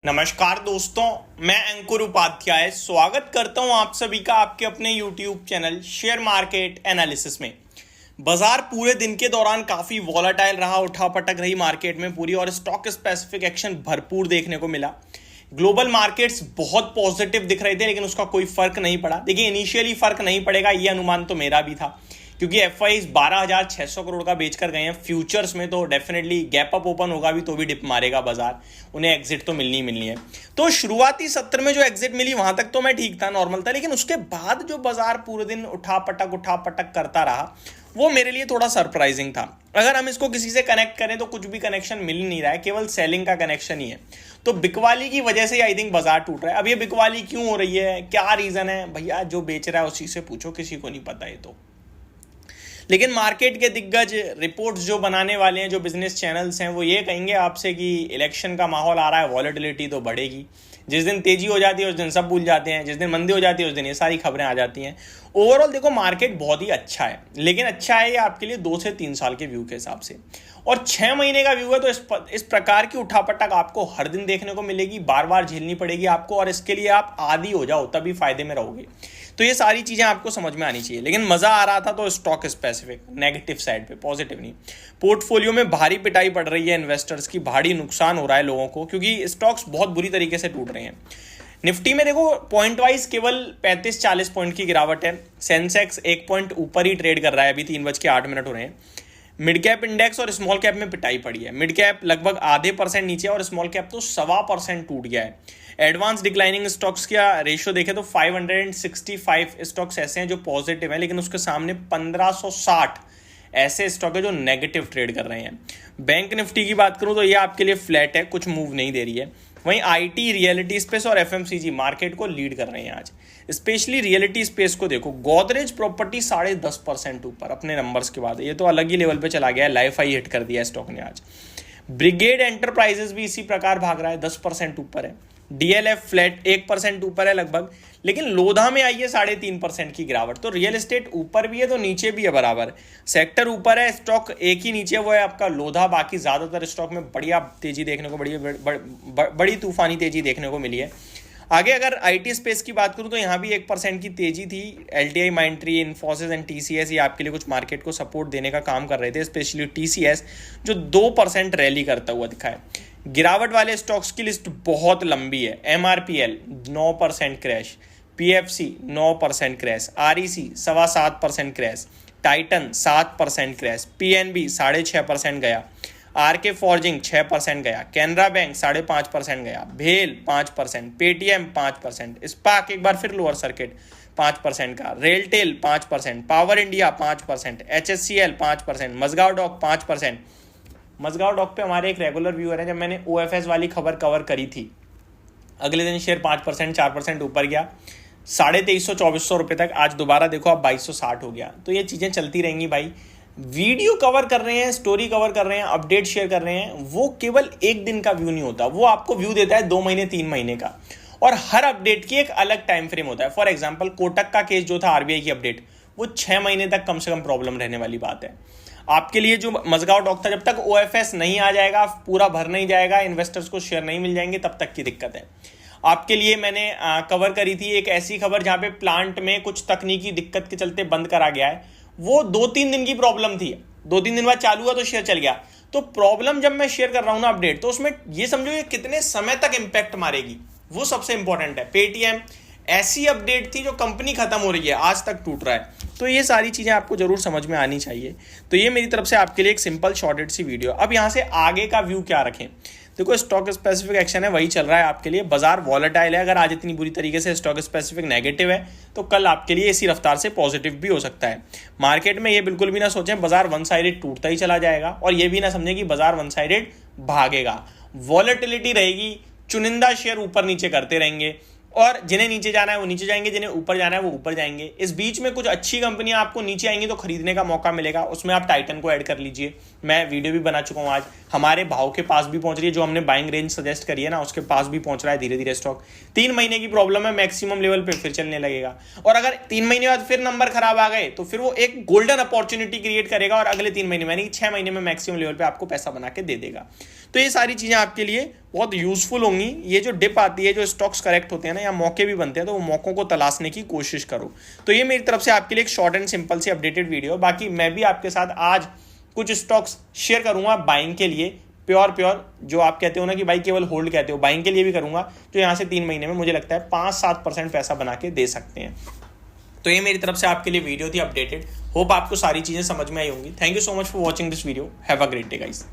नमस्कार दोस्तों, मैं अंकुर उपाध्याय स्वागत करता हूं आप सभी का आपके अपने YouTube channel share market analysis में। बाजार पूरे दिन के दौरान काफ़ी वॉलेटाइल रहा, उठापटक रही मार्केट में पूरी और स्टॉक स्पेसिफिक एक्शन भरपूर देखने को मिला। ग्लोबल मार्केट्स बहुत पॉजिटिव दिख रहे थे लेकिन उसका कोई फर्क नहीं पड़ा। देखिए, इनिशियली फर्क नहीं पड़ेगा ये अनुमान तो मेरा भी था क्योंकि एफआईज 12,600 करोड़ का बेचकर गए हैं फ्यूचर्स में, तो डेफिनेटली गैप अप ओपन होगा भी तो भी डिप मारेगा बाजार, उन्हें एग्जिट तो मिलनी ही मिलनी है। तो शुरुआती सत्र में जो एग्जिट मिली वहां तक तो मैं ठीक था, नॉर्मल था, लेकिन उसके बाद जो बाजार पूरे दिन उठा पटक करता रहा वो मेरे लिए थोड़ा सरप्राइजिंग था। अगर हम इसको किसी से कनेक्ट करें तो कुछ भी कनेक्शन मिल नहीं रहा है, केवल सेलिंग का कनेक्शन ही है। तो बिकवाली की वजह से आई थिंक बाजार टूट रहा है। अब ये बिकवाली क्यों हो रही है, क्या रीजन है, भैया जो बेच रहा है उसी से पूछो, किसी को नहीं पता है तो। लेकिन मार्केट के दिग्गज रिपोर्ट्स जो बनाने वाले हैं, जो बिजनेस चैनल्स हैं, वो ये कहेंगे आपसे कि इलेक्शन का माहौल आ रहा है, वॉलेटिलिटी तो बढ़ेगी। जिस दिन तेजी हो जाती है उस दिन सब भूल जाते हैं, जिस दिन मंदी हो जाती है उस दिन ये सारी खबरें आ जाती हैं। ओवरऑल देखो, मार्केट बहुत ही अच्छा है, लेकिन अच्छा है ये आपके लिए 2 से 3 साल के व्यू के हिसाब से, और 6 महीने का व्यू है तो इस प्रकार की उठापटक आपको हर दिन देखने को मिलेगी, बार बार झेलनी पड़ेगी आपको, और इसके लिए आप आदी हो जाओ तभी फायदे में रहोगे। तो ये सारी चीजें आपको समझ में आनी चाहिए। लेकिन मजा आ रहा था तो स्टॉक स्पेसिफिक, नेगेटिव साइड पे, पॉजिटिव नहीं। पोर्टफोलियो में भारी पिटाई पड़ रही है इन्वेस्टर्स की, भारी नुकसान हो रहा है लोगों को क्योंकि स्टॉक्स बहुत बुरी तरीके से टूट रहे हैं। निफ्टी में देखो, पॉइंट वाइज केवल 35-40 पॉइंट की गिरावट है। सेंसेक्स 1 पॉइंट ऊपर ही ट्रेड कर रहा है, अभी 3:08 हो रहे हैं। मिड कैप इंडेक्स और स्मॉल कैप में पिटाई पड़ी है। मिड कैप लगभग आधे % नीचे और स्मॉल कैप तो 1.25% टूट गया है। एडवांस डिक्लाइनिंग स्टॉक्स का रेशियो देखें तो 565 स्टॉक्स ऐसे हैं जो पॉजिटिव हैं, लेकिन उसके सामने 1560 ऐसे स्टॉक है जो नेगेटिव ट्रेड कर रहे हैं। बैंक निफ्टी की बात करूं तो ये आपके लिए फ्लैट है, कुछ मूव नहीं दे रही है। वहीं आईटी, रियलिटी स्पेस और एफएमसीजी मार्केट को लीड कर रहे हैं आज। स्पेशली रियलिटी स्पेस को देखो, गोदरेज प्रॉपर्टी 10.5% ऊपर अपने नंबर्स के बाद, ये तो अलग ही लेवल पे चला गया है, लाइफ हाई हिट कर दिया स्टॉक ने आज। ब्रिगेड एंटरप्राइजेस भी इसी प्रकार भाग रहा है, 10% ऊपर है। डीएलएफ फ्लैट 1% ऊपर है लगभग, लेकिन लोधा में आई है 3.5% की गिरावट। तो रियल एस्टेट ऊपर भी है तो नीचे भी है बराबर। सेक्टर ऊपर है, स्टॉक एक ही नीचे, वो है आपका लोधा। बाकी ज्यादातर स्टॉक में बढ़िया तेजी देखने को, बड़ी तूफानी तेजी देखने को मिली है। आगे अगर आईटी स्पेस की बात करूं तो यहाँ भी 1% की तेजी थी। LTI, Mindtree, Infosys and TCS ये आपके लिए कुछ मार्केट को सपोर्ट देने का काम कर रहे थे, स्पेशली टीसीएस जो 2% रैली करता हुआ दिखा है। गिरावट वाले स्टॉक्स की लिस्ट बहुत लंबी है। MRPL 9% crash, PFC 9% crash, REC 7.25% crash, Titan 7% crash, PNB 6.5% गया, आरके फॉर्जिंग 6% गया, कैनरा बैंक 5.5% गया, भेल 5%, पेटीएम 5%, स्पार्क एक बार फिर लोअर सर्किट 5% का, RailTel 5%, power India 5%, HSCL 5%, Mazagon dock 5%। Mazagon dock पे हमारे एक रेगुलर व्यूअर है, जब मैंने ओएफएस वाली खबर कवर करी थी अगले दिन शेयर 5% 4% ऊपर गया, 2300-2400 रुपये तक। आज दोबारा देखो आप 2260 हो गया। तो ये चीज़ें चलती रहेंगी भाई। वीडियो कवर कर रहे हैं, स्टोरी कवर कर रहे हैं, अपडेट शेयर कर रहे हैं, वो केवल एक दिन का व्यू नहीं होता, वो आपको व्यू देता है 2 महीने 3 महीने का, और हर अपडेट की एक अलग टाइम फ्रेम होता है। फॉर एग्जाम्पल, कोटक का केस जो था आरबीआई की अपडेट, वो 6 महीने तक कम से कम प्रॉब्लम रहने वाली बात है। आपके लिए जो मजगांव डॉक था, जब तक ओएफएस नहीं आ जाएगा, पूरा भर नहीं जाएगा, इन्वेस्टर्स को शेयर नहीं मिल जाएंगे, तब तक की दिक्कत है। आपके लिए मैंने कवर करी थी एक ऐसी खबर जहां पे प्लांट में कुछ तकनीकी दिक्कत के चलते बंद करा गया है। वो 2-3 दिन की प्रॉब्लम थी, 2-3 दिन बाद चालू हुआ तो शेयर चल गया। तो प्रॉब्लम जब मैं शेयर कर रहा हूं ना अपडेट, तो उसमें ये समझो ये कितने समय तक इंपैक्ट मारेगी, वो सबसे इंपॉर्टेंट है। पेटीएम ऐसी अपडेट थी जो कंपनी खत्म हो रही है, आज तक टूट रहा है। तो ये सारी चीजें आपको जरूर समझ में आनी चाहिए। तो ये मेरी तरफ से आपके लिए एक सिंपल शॉर्टेड सी वीडियो। अब यहां से आगे का व्यू क्या रखें, देखो स्टॉक स्पेसिफिक एक्शन है, वही चल रहा है आपके लिए। बाजार वॉलेटाइल है, अगर आज इतनी बुरी तरीके से स्टॉक स्पेसिफिक नेगेटिव है तो कल आपके लिए इसी रफ्तार से पॉजिटिव भी हो सकता है। मार्केट में ये बिल्कुल भी ना सोचें बाजार वन साइडेड टूटता ही चला जाएगा, और ये भी ना समझें कि बाजार वन साइडेड भागेगा। वॉलेटिलिटी रहेगी, चुनिंदा शेयर ऊपर नीचे करते रहेंगे, और जिन्हें नीचे जाना है वो नीचे जाएंगे, जिन्हें ऊपर जाना है वो ऊपर जाएंगे। इस बीच में कुछ अच्छी कंपनियां आपको नीचे आएंगी तो खरीदने का मौका मिलेगा, उसमें आप टाइटन को ऐड कर लीजिए। मैं वीडियो भी बना चुका हूं, आज हमारे भाव के पास भी पहुंच रही है, जो हमने बाइंग रेंज सजेस्ट करी है ना उसके पास भी पहुंच रहा है धीरे धीरे स्टॉक। 3 महीने की प्रॉब्लम है, मैक्सिमम लेवल पे फिर चलने लगेगा, और अगर 3 महीने बाद फिर नंबर खराब आ गए तो फिर वो एक गोल्डन अपॉर्चुनिटी क्रिएट करेगा और अगले 3 महीने यानी 6 महीने में मैक्सिमम लेवल पे आपको पैसा बना के दे देगा। तो ये सारी चीजें आपके लिए बहुत यूजफुल होंगी। ये जो डिप आती है, जो स्टॉक्स करेक्ट होते हैं ना, या मौके भी बनते हैं, तो वो मौकों को तलाशने की कोशिश करो। तो ये मेरी तरफ से आपके लिए एक शॉर्ट एंड सिंपल सी अपडेटेड वीडियो। बाकी मैं भी आपके साथ आज कुछ स्टॉक्स शेयर करूंगा बाइंग के लिए, प्योर जो आप कहते हो ना कि भाई केवल होल्ड कहते हो, बाइंग के लिए भी करूंगा, जो यहाँ से 3 महीने में मुझे लगता है 5-7% पैसा बना के दे सकते हैं। तो ये मेरी तरफ से आपके लिए वीडियो थी अपडेटेड। होप आपको सारी चीजें समझ में आई होंगी। Thank you so much for watching this video. Have a great day guys.